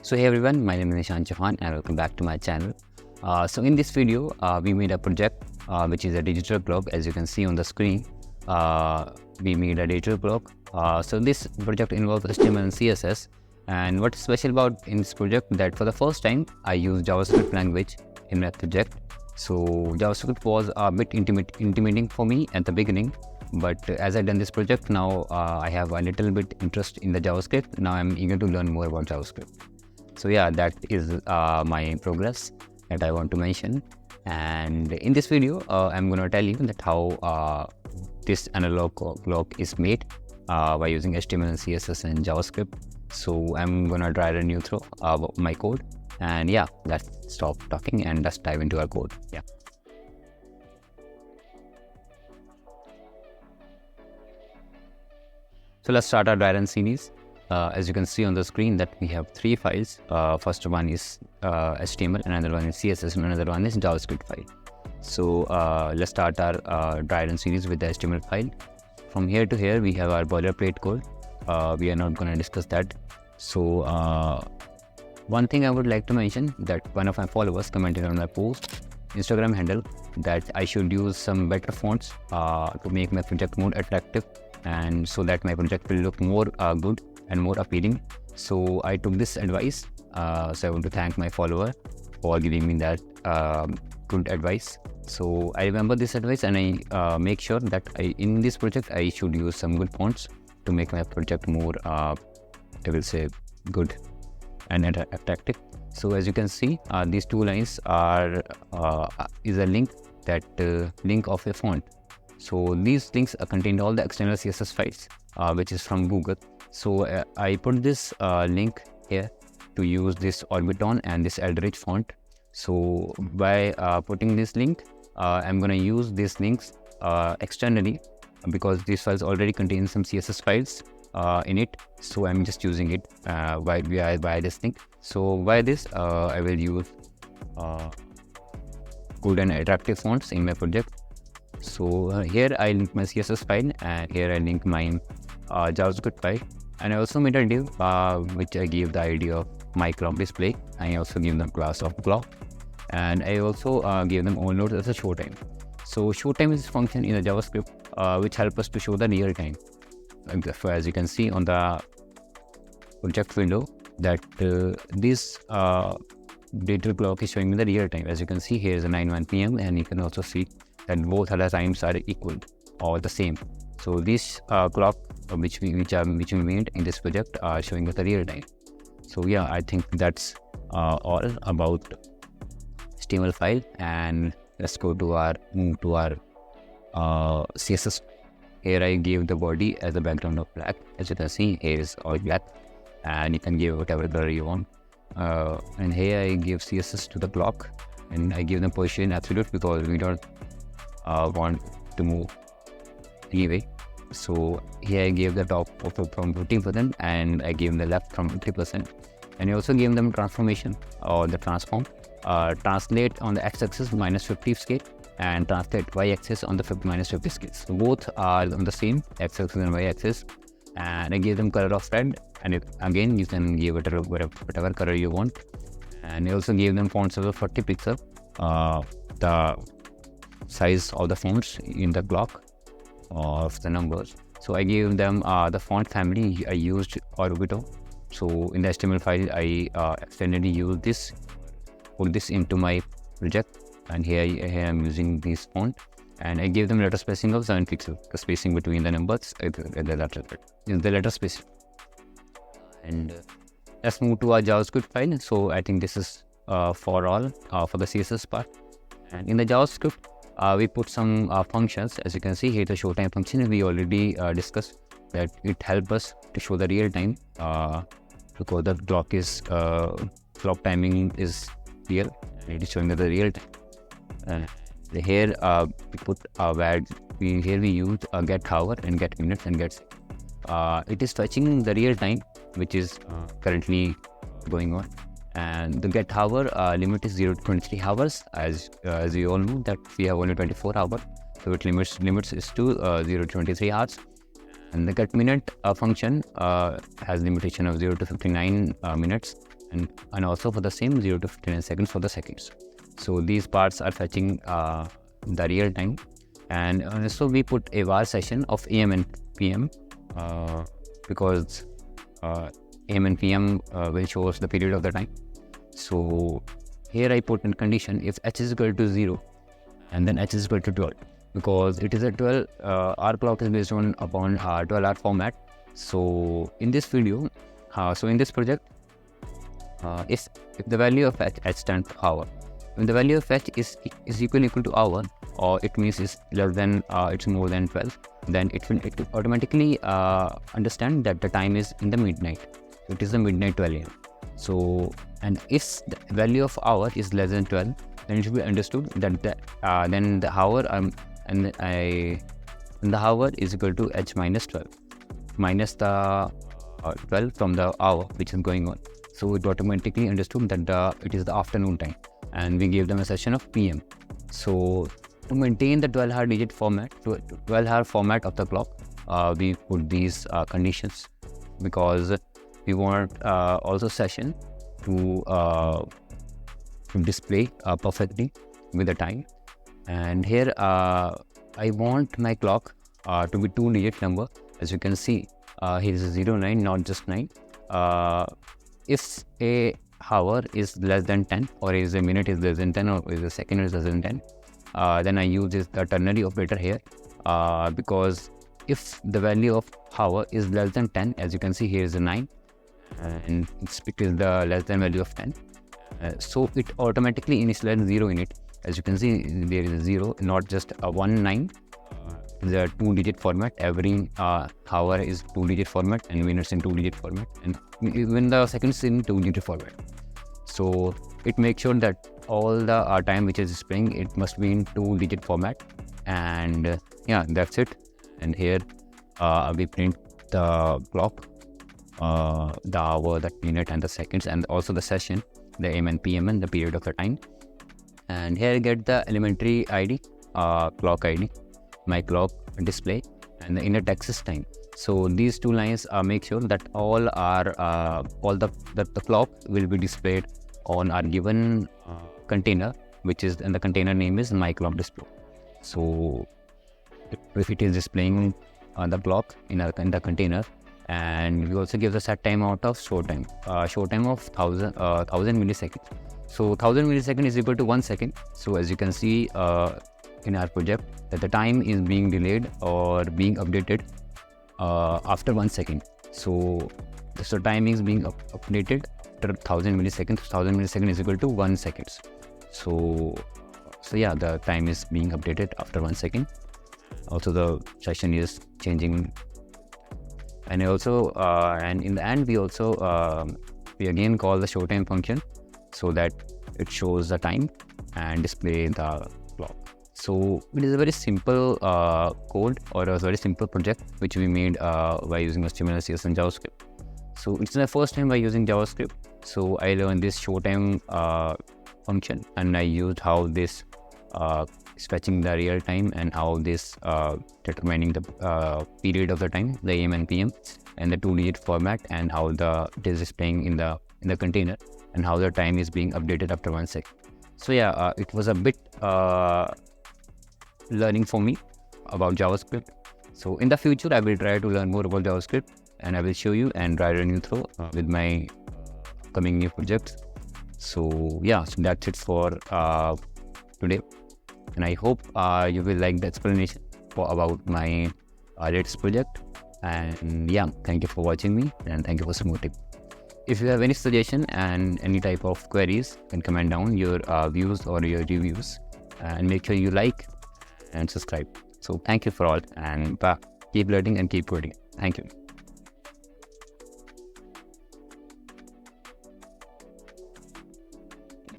So hey everyone, my name is Nishan Chauhan and welcome back to my channel. So in this video, we made a project which is a digital clock. As you can see on the screen, we made a digital clock. So this project involves HTML and CSS. And what's special about in this project that for the first time, I used JavaScript language in my project. So JavaScript was a bit intimidating for me at the beginning. But as I've done this project, now I have a little bit interest in the JavaScript. Now I'm eager to learn more about JavaScript. So yeah, that is my progress that I want to mention. And in this video, I'm going to tell you that how this analog clock is made by using HTML and CSS and JavaScript. So I'm going to try run you through my code. And yeah, let's stop talking and let's dive into our code. Yeah. So let's start our dry run series. As you can see on the screen that we have three files. First one is HTML, another one is CSS, and another one is JavaScript file. So let's start our dry run series with the HTML file. From here to here, we have our boilerplate code. We are not going to discuss that. So one thing I would like to mention that one of my followers commented on my post Instagram handle that I should use some better fonts to make my project more attractive and so that my project will look more good and more appealing. So I took this advice. So I want to thank my follower for giving me that good advice. So I remember this advice and I make sure that in this project I should use some good fonts to make my project more, I will say, good and attractive. So as you can see, these two lines are is a link that link of a font. So these links contain all the external CSS files, which is from Google. So I put this link here to use this Orbiton and this Eldridge font. So by putting this link, I'm going to use these links externally because these files already contain some CSS files in it. So I'm just using it by this link. So by this, I will use good and attractive fonts in my project. So here I link my CSS file and here I link my JavaScript file. And I also made a div which I gave the idea of my clock display. I also give them class of clock, and I also gave them all nodes as a show time. So show time is a function in the JavaScript which helps us to show the real time. So as you can see on the project window that this digital clock is showing me the real time. As you can see, here is a 9:01 PM, and you can also see that both other times are equal or the same. So this clock which we made in this project are showing us the real time. So yeah, I think that's all about HTML file, and let's go to move to our CSS. Here I gave the body as a background of black. As you can see, here is all black, and you can give whatever color you want. And here I give CSS to the clock, and I give them position absolute because we don't want to move anyway. So here I gave the top from 15% and I gave the left from 50%, and I also gave them transformation or the transform. Translate on the x-axis -50 scale and translate y-axis on the -50 scale. So both are on the same x-axis and y-axis, and I gave them color of red, and again you can give it whatever color you want. And I also gave them font size of 40 pixel, the size of the fonts in the clock of the numbers. So I gave them the font family. I used Orbiton. So in the HTML file, I extendedly use this, put this into my project, and here I'm using this font, and I gave them letter spacing of 7 pixels. The spacing between the numbers the letter spacing. And let's move to our JavaScript file. So I think this is for all for the CSS part. And in the JavaScript, we put some functions. As you can see here, the show time function we already discussed that it helps us to show the real time because the clock timing is real and it is showing the real time. Here we put here we use get hour and get minutes and get it is fetching the real time which is currently going on. And the get hour limit is 0 to 23 hours. As you all know that we have only 24 hours, so it limits is to 0 to 23 hours. And the get minute function has limitation of 0 to 59 minutes, and also for the same 0 to 59 seconds for the seconds. So these parts are fetching the real time, and so we put a var session of AM and PM because AM and PM will show us the period of the time. So here I put in condition if h is equal to 0 and then h is equal to 12, because it is a 12, our clock is based upon 12-hour format. So in this video, so in this project, if the value of h stands for hour, when the value of h is equal to hour, or it means it's less than it's more than 12, then it will automatically understand that the time is in the midnight. It is the midnight 12 AM. So, and if the value of hour is less than 12, then it should be understood that then the hour and the hour is equal to h minus 12 minus the 12 from the hour which is going on. So it automatically understood that it is the afternoon time, and we gave them a session of PM. So to maintain the 12-hour digit format, 12-hour format of the clock, we put these conditions, because we want also session to display perfectly with the time. And here I want my clock to be 2-digit number. As you can see, here is 09, not just 9. If a hour is less than 10, or is a minute is less than 10, or is a second is less than 10, then I use the ternary operator here, because if the value of hour is less than 10, as you can see here is a 9, and it is the less than value of 10, so it automatically initializes 0 in it. As you can see, there is a 0, not just a 1, 9. The 2-digit format. Every hour is 2-digit format, and minutes in 2-digit format, and even the seconds in 2-digit format. So it makes sure that all the time which is displaying, it must be in 2-digit format. And yeah, that's it. And here we print the clock, the hour, the minute, and the seconds, and also the session, the AM and PM, and the period of the time. And here I get the elementary ID, clock ID, my clock display, and the inner text is time. So these two lines make sure that all the clock will be displayed on our given container, which is, and the container name is my clock display. So if it is displaying the clock in the container, and we also give the set time out of show time of 1000 milliseconds. So 1000 milliseconds is equal to 1 second. So as you can see in our project, that the time is being delayed or being updated after 1 second. So time is being updated after 1000 milliseconds. 1000 milliseconds is equal to 1 second. So yeah, the time is being updated after 1 second. Also the session is changing, and also and in the end we also we again call the show time function, so that it shows the time and display the clock. So it is a very simple code, or a very simple project which we made by using HTML, CSS, and JavaScript. So it's my first time by using JavaScript. So I learned this show time function, and I used how this is fetching the real time, and how this determining the period of the time, the AM and PM, and the 2-digit format, and how it is displaying in the container, and how the time is being updated after 1 second. So yeah, it was a bit learning for me about JavaScript. So in the future, I will try to learn more about JavaScript, and I will show you and try to run you through with my coming new projects. So yeah, so that's it for today, and I hope you will like the explanation about my latest project. And yeah, thank you for watching me, and thank you for supporting. If you have any suggestion and any type of queries, you can comment down your views or your reviews, and make sure you like and subscribe. So thank you for all, and keep learning and keep coding. Thank you.